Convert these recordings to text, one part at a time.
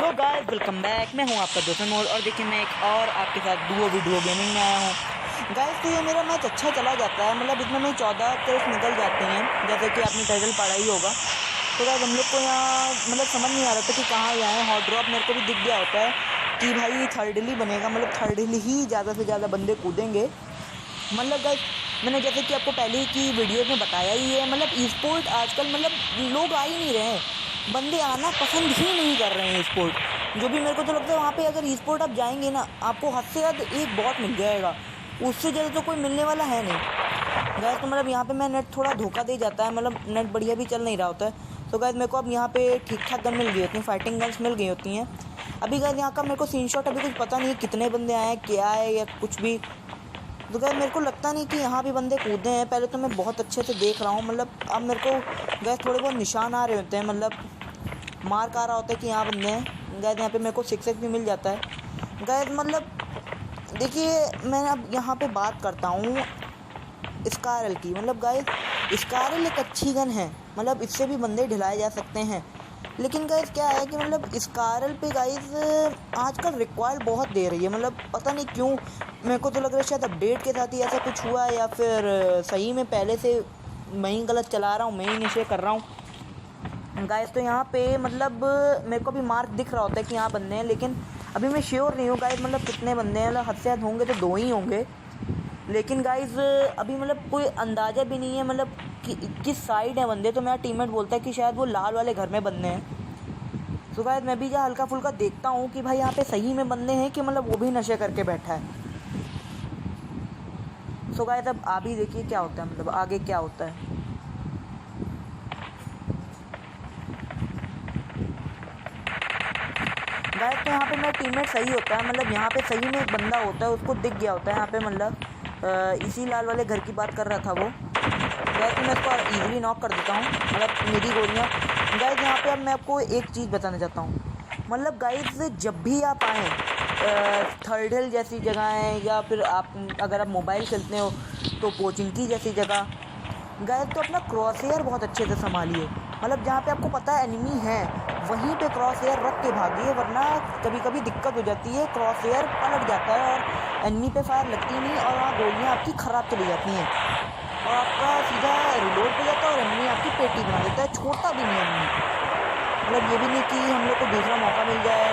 So guys welcome back. मैं हूं आपका दोस्त अनमोल और देखिए मैं एक और आपके साथ डुओ वीडियो गेमिंग में आया हूं। गाइस तो ये मेरा मैच अच्छा चला जाता है, मतलब इसमें मैं 14 किल्स निकल जाती हैं, जैसे कि आपने टाइटल पढ़ा ही होगा। तो गाइस हम लोग को यहाँ मतलब समझ नहीं आ रहा था कि कहाँ जाएँ। हॉट ड्रॉप मेरे को भी दिख गया होता है कि भाई थर्ड हिल ही बनेगा, मतलब थर्ड हिल ही ज़्यादा से ज़्यादा बंदे कूदेंगे। मतलब गाइस मैंने जैसे कि आपको पहले की वीडियोस में बताया ही है, मतलब ई स्पोर्ट आजकल मतलब लोग आ ही नहीं रहे हैं, बंदे आना पसंद ही नहीं कर रहे हैं। ई स्पोर्ट जो भी मेरे को तो लगता है वहाँ पे अगर ई स्पोर्ट आप जाएंगे ना, आपको हद से हद एक बॉट मिल जाएगा, उससे ज़्यादा तो कोई मिलने वाला है नहीं। गैस तो मतलब यहाँ पे मैं नेट थोड़ा धोखा दे जाता है, मतलब नेट बढ़िया भी चल नहीं रहा होता है। तो गैस मेरे को अब यहाँ पे ठीक ठाक गन मिल गई होती हैं, फाइटिंग गन्स मिल गई होती हैं। अभी गैस यहाँ का मेरे को सीन शॉट अभी कुछ पता नहीं है, कितने बंदे आए हैं क्या है या कुछ भी। तो गैस मेरे को लगता नहीं कि यहाँ भी बंदे कूदे हैं। पहले तो मैं बहुत अच्छे से देख रहा हूँ, मतलब अब मेरे को गैस थोड़े बहुत निशान आ रहे होते हैं, मतलब मार्क आ रहा होता है कि यहाँ बंदे हैं। गैस यहाँ पे मेरे को 6x भी मिल जाता है। गैस मतलब देखिए मैं अब यहाँ पे बात करता हूँ स्कारल की। मतलब गाइस स्कारल एक अच्छी गन है, मतलब इससे भी बंदे ढिलाए जा सकते हैं। लेकिन गाइस क्या है कि मतलब स्कारल पे गाइस आजकल रिकॉयल बहुत दे रही है, मतलब पता नहीं क्यों। मेरे को तो लग रहा है शायद अपडेट के साथ ही ऐसा कुछ हुआ है, या फिर सही में पहले से मैं ही गलत चला रहा हूँ, मैं ही नशे कर रहा हूँ। गाइस तो यहाँ पे मतलब मेरे को भी मार्क दिख रहा होता है कि यहाँ बंदे हैं, लेकिन अभी मैं श्योर नहीं हूँ गाइस मतलब कितने बंदे हैं। मतलब हद से हद होंगे तो 2 ही होंगे, लेकिन गाइस अभी मतलब कोई अंदाज़ा भी नहीं है मतलब किस साइड है बंदे। तो मेरा टीममेट बोलता है कि शायद वो लाल वाले घर में बंदे हैं। तो गाइस मैं भी जहाँ हल्का फुल्का देखता हूँ कि भाई यहाँ पे सही में बंदे हैं कि मतलब वो भी नशे करके बैठा है। सो गाइस अब आप ही देखिए क्या होता है, मतलब आगे क्या होता है। गाइस तो यहाँ पे मेरा टीममेट सही होता है, मतलब यहाँ पे सही में एक बंदा होता है, उसको दिख गया होता है यहाँ पे, मतलब इसी लाल वाले घर की बात कर रहा था वो। गाइस तो मैं इसको ईजिली नॉक कर देता हूँ, मतलब मेरी गोलियाँ। गाइस यहाँ पे अब मैं आपको एक चीज़ बताना चाहता हूँ, मतलब गाइस जब भी आप आएँ थर्ड हिल जैसी जगह है, या फिर आप अगर आप मोबाइल खेलते हो तो पोचिंकी जैसी जगह, गाइस तो अपना क्रॉस हेयर बहुत अच्छे से संभालिए। मतलब जहाँ पे आपको पता है एनिमी है वहीं पे क्रॉस हेयर रख के भागिए, वरना कभी कभी दिक्कत हो जाती है, क्रॉस हेयर पलट जाता है और एनिमी पे फायर लगती नहीं और वहाँ गोलियाँ आपकी ख़राब चली जाती हैं और आपका सीधा रिलोड पे जाता है और एनिमी आपकी पेटी बना देता है, छोड़ता भी नहीं एनिमी। मतलब ये भी नहीं कि हम लोग को दूसरा मौका मिल जाए,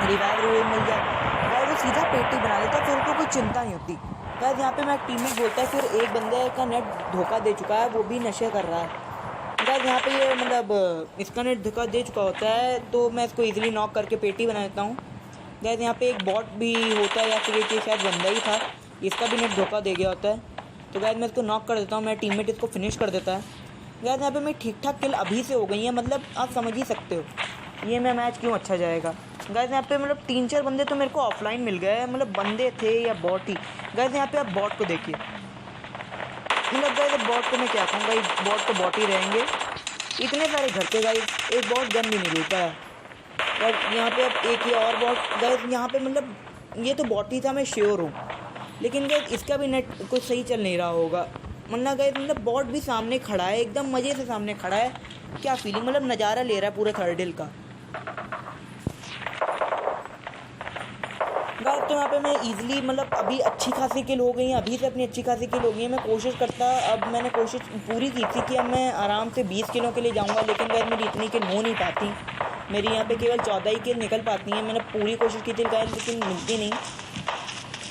रिवाइव मिल जाए, गाइस वो सीधा पेटी बना देता है, फिर उनको कोई चिंता नहीं होती। गाइस यहाँ पे मेरा टीममेट बोलता है फिर एक बंदे का नेट धोखा दे चुका है, वो भी नशे कर रहा है। गाइस यहाँ पे ये मतलब इसका नेट धोखा दे चुका होता है, तो मैं इसको इजीली नॉक करके पेटी बना देता हूँ। गाइस यहाँ पे एक बॉट भी होता है, या फिर ये शायद बंदा ही था, इसका भी नेट धोखा दे गया होता है। तो गाइस मैं इसको नॉक कर देता हूँ, मेरा टीममेट इसको फिनिश कर देता है। गाइस यहाँ पे मेरी ठीक ठाक किल अभी से हो गई है, मतलब आप समझ ही सकते हो ये मैं मैच क्यों अच्छा जाएगा। गाइस यहाँ पे मतलब 3-4 बंदे तो मेरे को ऑफलाइन मिल गए, मतलब बंदे थे या बॉट ही। गाइस यहाँ पे आप बॉट को देखिए, मतलब गाइस बॉट को मैं क्या कहूँ, गाइस बॉट तो बॉट ही रहेंगे। इतने सारे घर पे गाइस एक बॉट गन भी नहीं मिल पाया। गाइस यहाँ पे अब एक ही और बॉट, गाइस यहाँ पे मतलब ये तो बॉट ही था, मैं श्योर हूँ, लेकिन गाइस इसका भी नेट कुछ सही चल नहीं रहा होगा, वरना गाइस मतलब बॉट भी सामने खड़ा है, एकदम मज़े से सामने खड़ा है। क्या फीलिंग, मतलब नज़ारा ले रहा है पूरे थर्ड हिल का। गाइस तो यहाँ पे मैं इजीली मतलब अभी अच्छी खासी किल हो गई है, अभी से अपनी अच्छी खासी किल हो गई है। मैं कोशिश करता, अब मैंने कोशिश पूरी की थी कि अब मैं आराम से 20 किलों के लिए जाऊँगा, लेकिन गाइस मेरी इतनी किल हो नहीं पाती, मेरी यहाँ पे केवल 14 ही किल निकल पाती हैं। मैंने पूरी कोशिश की थी गाइस, लेकिन मिलती नहीं।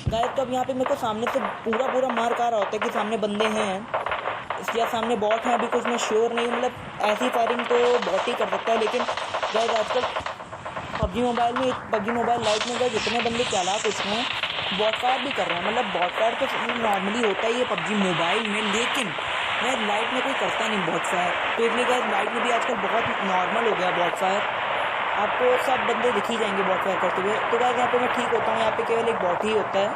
गाइस तो अब यहाँ पे मेरे को सामने से पूरा मार्क आ रहा होता है कि सामने बंदे हैं या सामने बॉट हैं, अभी कुछ मैं श्योर नहीं हूँ, मतलब ऐसी फायरिंग तो बॉट ही कर सकता है। लेकिन गाइस आजकल पबजी मोबाइल लाइट में गए जितने बंदे चालाक उसमें बॉट फायर भी कर रहे हैं, मतलब बॉट फायर तो नॉर्मली होता ही है पबजी मोबाइल में, लेकिन मैं लाइट में कोई करता नहीं बॉट फायर, तो इसलिए गाइस लाइट में भी आजकल बहुत नॉर्मल हो गया बॉट फायर, आपको सब बंदे दिख ही जाएंगे बॉट फायर करते हुए। तो गाइस यहाँ पे मैं ठीक होता हूँ, यहाँ पे केवल एक बॉट ही होता है,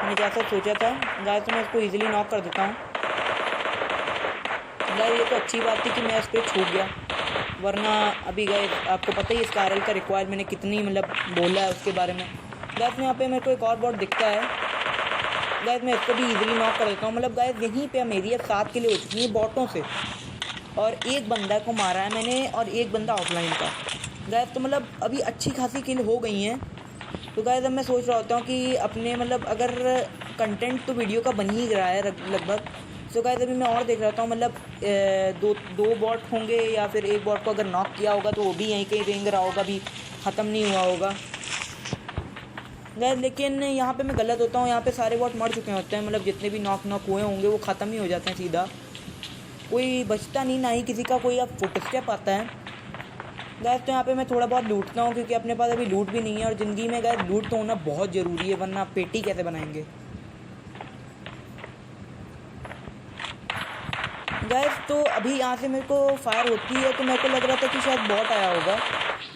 मैंने जैसा सोचा था। गाइस तो मैं इसको ईजिली नॉक कर देता हूँ। गाइस ये तो अच्छी बात थी कि मैं इस पर छूट गया, वरना अभी गाइस आपको पता ही इस कारल का रिक्वायर मैंने कितनी मतलब बोला है उसके बारे में। गाइस यहाँ पे मेरे को एक और बॉट दिखता है, गाइस मैं इसको भी इजीली नॉक कर देता हूँ। मतलब गाइस यहीं पे मेरी अब 7 किल हो चुकी है बॉटों से, और एक बंदा को मारा है मैंने और एक बंदा ऑफलाइन का। गाइस तो मतलब अभी अच्छी खासी किल हो गई हैं। तो गाइस अब मैं सोच रहा होता हूँ कि अपने मतलब अगर कंटेंट तो वीडियो का बन ही रहा है लगभग। सो गाइस अभी मैं और देख रहा हूँ मतलब दो बॉट होंगे या फिर एक बॉट को अगर नॉक किया होगा तो वो भी यहीं कहीं रेंग रहा होगा, अभी ख़त्म नहीं हुआ होगा गाइस। लेकिन यहाँ पे मैं गलत होता हूँ, यहाँ पे सारे बॉट मर चुके होते हैं, मतलब जितने भी नॉक हुए होंगे वो ख़त्म ही हो जाते हैं सीधा, कोई बचता नहीं, ना ही किसी का कोई अब फुट स्टेप आता है गाइस। तो यहाँ पे मैं थोड़ा बहुत लूटता हूँ क्योंकि अपने पास अभी लूट भी नहीं है और ज़िंदगी में गाइस लूट तो होना बहुत ज़रूरी है, वरना पेटी कैसे बनाएंगे गाइस। तो अभी यहाँ से मेरे को फायर होती है तो मेरे को लग रहा था कि शायद बॉट आया होगा,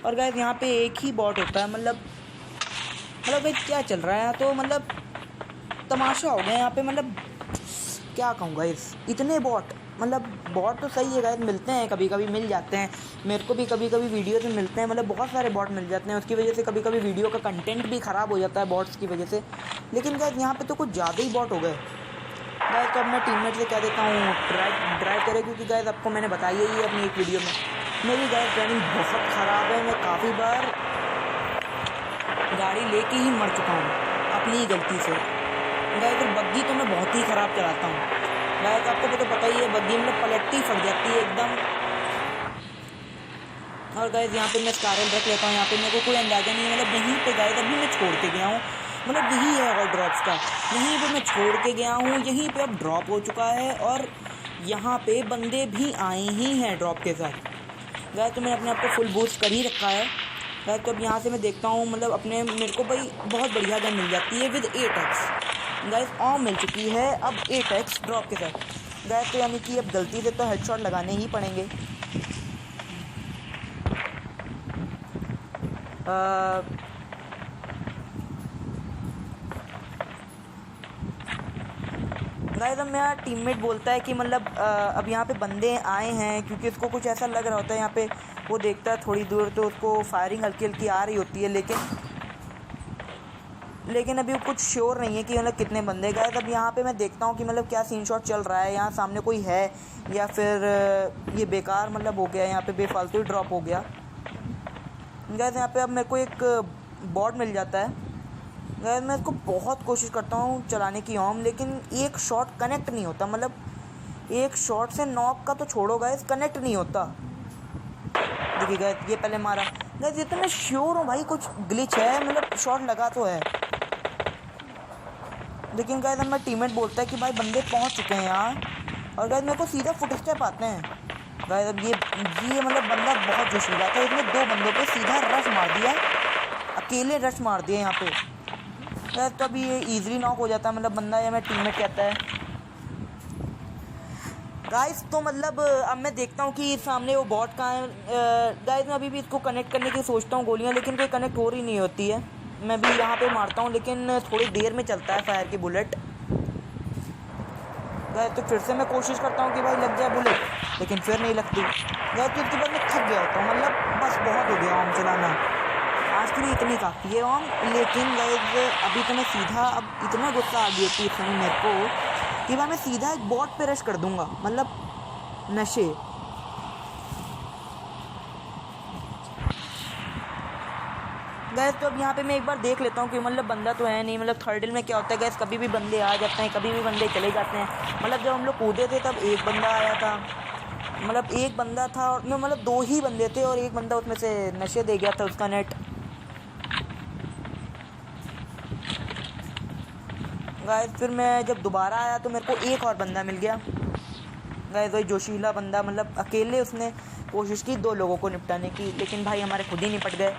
और गाइस यहाँ पे एक ही बॉट होता है। मतलब गाइस क्या चल रहा है, तो मतलब तमाशा हो गया यहाँ पे। मतलब क्या कहूँ गाइस, इतने बॉट, मतलब बॉट तो सही है गाइस, मिलते हैं कभी कभी, मिल जाते हैं मेरे को भी कभी कभी वीडियो से मिलते हैं, मतलब बहुत सारे बॉट मिल जाते हैं। उसकी वजह से कभी कभी वीडियो का कंटेंट भी ख़राब हो जाता है बॉट्स की वजह से। लेकिन गाइस यहाँ पे तो कुछ ज़्यादा ही बॉट हो गए गाइस। तो अब मैं टीममेट से कह देता हूँ ड्राइव करें, क्योंकि गाइस आपको मैंने बताया ही है अपनी एक वीडियो में मेरी गाइस ड्राइविंग बहुत ख़राब है। मैं काफ़ी बार गाड़ी लेके ही मर चुका हूँ अपनी ही गलती से गाइस। फिर बग्गी तो मैं बहुत ही ख़राब चलाता हूँ गाइस, आपको तो पता ही है बग्गी मतलब पलटती फट जाती है एकदम। और गाइस यहाँ पे मैं स्कारल रख लेता हूँ, यहाँ पे मेरे को कोई अंदाज़ा नहीं है, मतलब यहीं पे गाइस अभी मैं छोड़ के गया हूँ, मतलब यही है और ड्रॉप्स का, यहीं पे मैं छोड़ के गया हूँ, यहीं पे अब ड्रॉप हो चुका है और यहाँ पे बंदे भी आए ही हैं ड्रॉप के साथ गाइस। तो मैंने अपने आप को फुल बूस्ट कर ही रखा है गाइस। तो अब यहाँ से मैं देखता हूँ मतलब अपने मेरे को भाई बहुत बढ़िया गन मिल जाती है विद 8x गाइस, ऑम मिल चुकी है अब 8x ड्रॉप के साथ गाइस। तो यानी कि अब गलती से तो हेडशॉट लगाने ही पड़ेंगे। गाइस अब मेरा टीममेट बोलता है कि मतलब अब यहाँ पे बंदे आए हैं, क्योंकि उसको कुछ ऐसा लग रहा होता है यहाँ पे, वो देखता है थोड़ी दूर तो उसको फायरिंग हल्की हल्की आ रही होती है, लेकिन अभी कुछ श्योर नहीं है कि मतलब कितने बंदे। गाइस अब यहाँ पे मैं देखता हूँ कि मतलब क्या सीन शॉट चल रहा है, यहाँ सामने कोई है या फिर ये बेकार मतलब हो गया, यहाँ पे बेफालतू ही ड्रॉप हो गया गाइस। यहाँ पे अब मेरे को एक बॉट मिल जाता है गाइस। मैं इसको बहुत कोशिश करता हूँ चलाने की ऑम, लेकिन एक शॉट कनेक्ट नहीं होता, मतलब एक शॉट से नॉक का तो छोड़ो गाइस, कनेक्ट नहीं होता। देखिए गाइस ये पहले मारा गाइस, ये तो मैं श्योर हूँ भाई कुछ ग्लिच है, मतलब शॉट लगा तो है, लेकिन गाइस हमारा टीममेट बोलता है कि भाई बंदे पहुँच चुके हैं यहाँ, और गाइस मेरे को सीधा फुट स्टेप आते हैं गाइस। अब ये मतलब बंदा बहुत जोशीला था, इसने 2 बंदों पे सीधा रश मार दिया, अकेले रश मार दिया यहाँ पे गाइस। तो अभी ये ईजिली नॉक हो जाता है मतलब बंदा, या मेरा टीममेट कहता है गाइस। तो मतलब अब मैं देखता हूँ कि सामने वो बॉट कहाँ है गाइस। मैं अभी भी इसको कनेक्ट करने की सोचता हूँ गोलियाँ, लेकिन कोई कनेक्ट हो रही नहीं होती है। मैं भी यहाँ पे मारता हूँ लेकिन थोड़ी देर में चलता है फायर की बुलेट गाइस। तो फिर से मैं कोशिश करता हूँ कि भाई लग जाए बुलेट, लेकिन फिर नहीं लगती गाइस। तो इसके बाद मैं थक गया होता हूँ, मतलब बस बहुत हो गया ऑम चलाना, आज के लिए इतनी काफ़ी है ऑम। लेकिन गाइस अभी तो मैं सीधा, अब इतना गुस्सा आ गया थी इस समय मेरे को कि भाई मैं सीधा एक बॉट पे रश कर दूंगा, मतलब नशे गैस। तो अब यहाँ पे मैं एक बार देख लेता हूँ कि मतलब बंदा तो है नहीं, मतलब थर्ड हिल में क्या होता है गैस, कभी भी बंदे आ जाते हैं, कभी भी बंदे चले जाते हैं। मतलब जब हम लोग कूदे थे तब एक बंदा आया था, मतलब एक बंदा था और मतलब 2 ही बंदे थे और एक बंदा उसमें से नशे दे गया था उसका नेट गाइस। फिर मैं जब दोबारा आया तो मेरे को एक और बंदा मिल गया गाइस, वही जोशीला बंदा, मतलब अकेले उसने कोशिश की 2 लोगों को निपटाने की, लेकिन भाई हमारे खुद ही निपट गए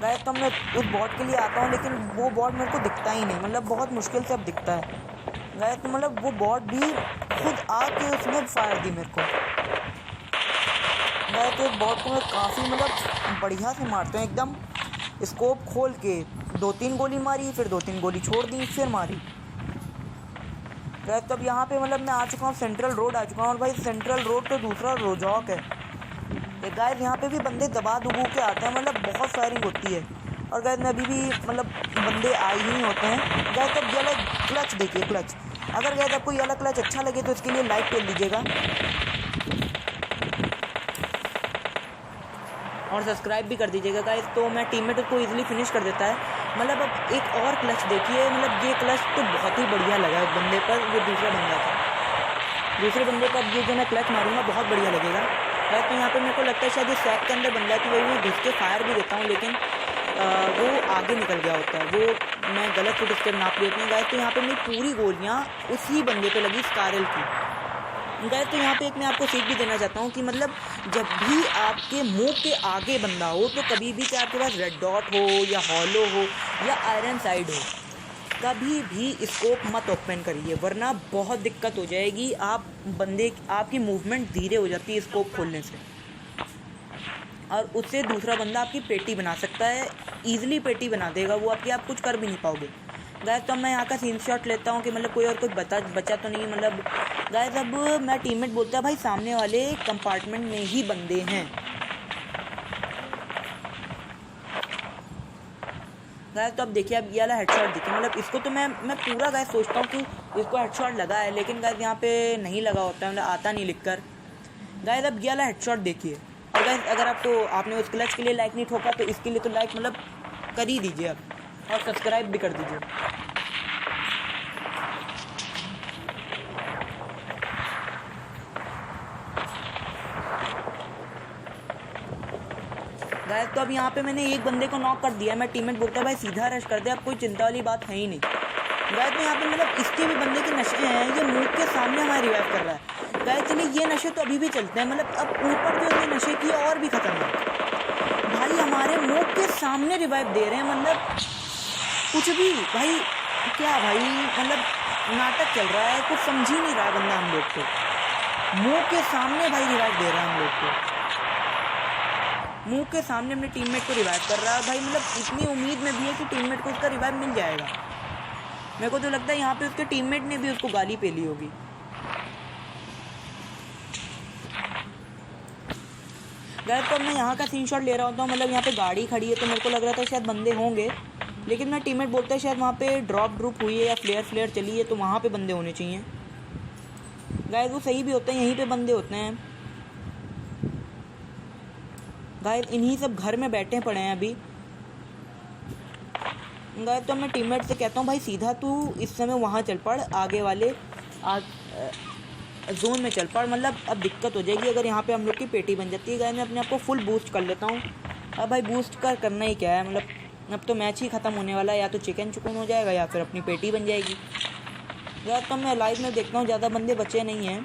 गाइस। तो मैं उस बॉट के लिए आता हूँ, लेकिन वो बॉट मेरे को दिखता ही नहीं, मतलब बहुत मुश्किल से अब दिखता है गाइस। तो मतलब वो बॉट भी खुद आके उसने फायर दी मेरे को गाइस। तो बॉट को मैं काफ़ी मतलब बढ़िया से मारते हैं एकदम, स्कोप खोल के 2-3 गोली मारी, फिर 2-3 गोली छोड़ दी, फिर मारी गाइस। तब यहाँ पे मतलब मैं आ चुका हूँ, सेंट्रल रोड आ चुका हूँ, और भाई सेंट्रल रोड तो दूसरा रोजॉक है गाइस। यहाँ पे भी बंदे दबा दुबू के आते हैं, मतलब बहुत फायरिंग होती है। और गाइस में अभी भी मतलब बंदे आए ही होते हैं गाइस। तब ये वाला क्लच देखिए, क्लच, अगर गाइस आपको ये वाला क्लच अच्छा लगे तो इसके लिए लाइक कर लीजिएगा और सब्सक्राइब भी कर दीजिएगा गाइस। तो मैं टीममेट उसको ईजिली फिनिश कर देता है। मतलब अब एक और क्लच देखिए, मतलब ये क्लच तो बहुत ही बढ़िया लगा उस बंदे पर, वो दूसरा बंदा था। दूसरे बंदे पर ये जो मैं क्लच मारूंगा बहुत बढ़िया लगेगा गाइस। तो यहाँ पे मेरे को लगता है शायद ये सैक के अंदर बंदा है, तो वही मैं घुस के फायर भी देता हूँ, लेकिन वो आगे निकल गया होता है, वो मैं गलत फुट स्टेप नाप लेती हूँ गाइस। तो यहाँ पे मेरी पूरी गोलियाँ उसी बंदे पे लगी, स्कारल की गाइस। तो यहाँ पे एक मैं आपको सीख भी देना चाहता हूँ कि मतलब जब भी आपके मुंह के आगे बंदा हो तो कभी भी, चाहे आपके पास रेड डॉट हो या हॉलो हो या आयरन साइड हो, कभी भी स्कोप मत ओपन करिए, वरना बहुत दिक्कत हो जाएगी। आपकी मूवमेंट धीरे हो जाती है स्कोप खोलने से, और उससे दूसरा बंदा आपकी पेटी बना सकता है, ईजिली पेटी बना देगा वो आपकी, आप कुछ कर भी नहीं पाओगे गाइस। तो मैं यहाँ का सीन शॉट लेता हूँ कि मतलब कोई और कुछ बचा तो नहीं। मतलब गाइस अब मैं टीममेट बोलता है भाई सामने वाले कंपार्टमेंट में ही बंदे हैं गाइस। तो अब देखिए, अब ये वाला हेडशॉट देखिए, मतलब इसको तो मैं पूरा गाइस सोचता हूँ कि इसको हेडशॉट लगा है, लेकिन गाइस यहाँ पे नहीं लगा होता है, मतलब आता नहीं लिखकर गाइस। अब ये वाला हेडशॉट देखिए। और गाइस अगर आपने उस क्लच के लिए लाइक नहीं ठोका तो इसके लिए तो लाइक मतलब कर ही दीजिए अब, और सब्सक्राइब भी कर दीजिए। गाइस तो अब यहाँ पे मैंने एक बंदे को नॉक कर दिया। मैं टीममेट बोलता है भाई सीधा रश कर दे, अब कोई चिंता वाली बात है ही नहीं गाइस। तो यहाँ पे मतलब इसके भी बंदे के नशे हैं, ये मुंह के सामने हमारा रिवाइव कर रहा है गाइस। चलिए ये नशे तो अभी भी चलते हैं, मतलब अब ऊपर जो ये नशे किए और भी खतरनाक भाई, हमारे मुंह के सामने रिवाइव दे रहे हैं, मतलब कुछ भी भाई, क्या भाई, मतलब नाटक चल रहा है, कुछ समझ ही नहीं रहा बंदा हम लोग को। मुंह के सामने भाई रिवाइव दे रहा है हम लोग को, मुंह के सामने अपने टीममेट को रिवाइव कर रहा है भाई। मतलब इतनी उम्मीद में भी है कि टीममेट को उसका रिवाइव मिल जाएगा। मेरे को तो लगता है यहाँ पे उसके टीममेट ने भी उसको गाली पे ली होगी गाइस। तो मैं यहाँ का सीन शॉट ले रहा होता हूँ, मतलब यहाँ पे गाड़ी खड़ी है तो मेरे को लग रहा था शायद बंदे होंगे, लेकिन मैं टीममेट बोलता है शायद वहाँ पे ड्रॉप हुई है या फ्लेयर चली है, तो वहाँ पे बंदे होने चाहिए गाइस। वो सही भी होते हैं, यहीं पे बंदे होते हैं गाइस। इन्हीं सब घर में बैठे पड़े हैं अभी गाइस। तो मैं टीममेट से कहता हूँ भाई सीधा तू इस समय वहाँ चल पड़, आगे वाले जोन में चल पड़, मतलब अब दिक्कत हो जाएगी अगर यहाँ पे हम लोग की पेटी बन जाती है गाइस। मैं अपने आप को फुल बूस्ट कर लेता हूँ। अब भाई बूस्ट करना ही क्या है, मतलब अब तो मैच ही ख़त्म होने वाला है, या तो चिकन चुकन हो जाएगा या फिर अपनी पेटी बन जाएगी यार। तो मैं लाइव में देखता हूँ ज़्यादा बंदे बचे नहीं हैं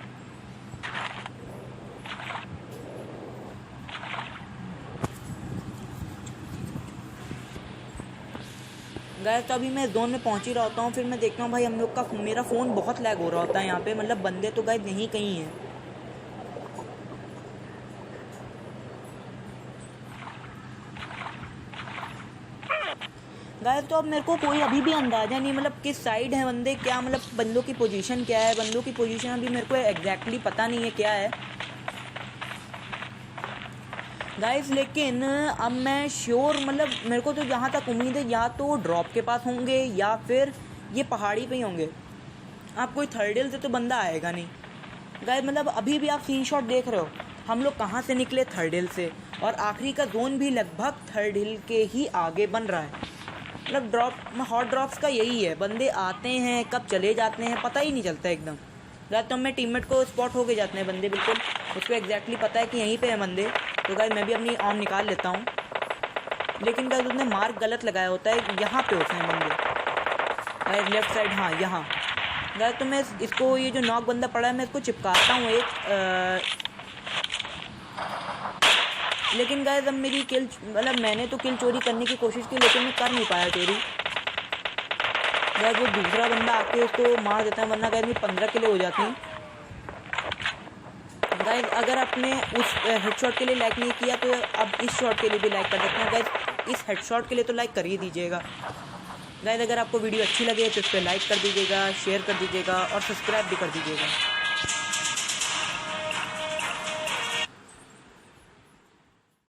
गाइस। तो अभी मैं जोन में पहुंच ही रहा होता हूँ, फिर मैं देखता हूँ भाई हम लोग का मेरा फ़ोन बहुत लैग हो रहा होता है यहाँ पे, मतलब बंदे तो गाइस यहीं कहीं हैं गाइस। तो अब मेरे को कोई अभी भी अंदाज़ा नहीं, मतलब किस साइड है बंदे, क्या मतलब बंदों की पोजीशन क्या है, बंदों की पोजीशन अभी मेरे को एग्जैक्टली पता नहीं है क्या है गाइस। लेकिन अब मैं श्योर, मतलब मेरे को तो जहाँ तक उम्मीद है या तो ड्रॉप के पास होंगे या फिर ये पहाड़ी पे ही होंगे। आप कोई थर्ड हिल से तो बंदा आएगा नहीं गाइस। मतलब अभी भी आप सीन शॉट देख रहे हो, हम लोग कहाँ से निकले, थर्ड हिल से, और आखिरी का जोन भी लगभग थर्ड हिल के ही आगे बन रहा है। मतलब हॉट ड्रॉप्स का यही है, बंदे आते हैं कब चले जाते हैं पता ही नहीं चलता एकदम गाइस। तो मैं टीममेट को स्पॉट होके जाते हैं बंदे, बिल्कुल उसको एग्जैक्टली पता है कि यहीं पे है बंदे, तो गाइस मैं भी अपनी आर्म निकाल लेता हूँ, लेकिन गाइस उसने मार्क गलत लगाया होता है, यहाँ पे होते हैं बंदे गाइस, लेफ्ट साइड, हाँ यहाँ गाइस। तो मैं इसको, ये जो नॉक बंदा पड़ा है मैं इसको चिपकाता हूँ लेकिन गाइस अब मेरी किल, मतलब मैंने तो किल चोरी करने की कोशिश की लेकिन मैं कर नहीं पाया चोरी गाइस। वो दूसरा बंदा आके उसको मार देता है, वरना गाइस मेरी 15 किलो हो जाती हैं गाइस। अगर आपने उस हेडशॉट के लिए लाइक नहीं किया तो अब इस शॉट के लिए भी लाइक कर सकते हैं गाइस। इस हेडशॉट के लिए तो लाइक कर ही दीजिएगा गाइस। अगर आपको वीडियो अच्छी लगे तो इस पर लाइक कर दीजिएगा, शेयर कर दीजिएगा और सब्सक्राइब भी कर दीजिएगा।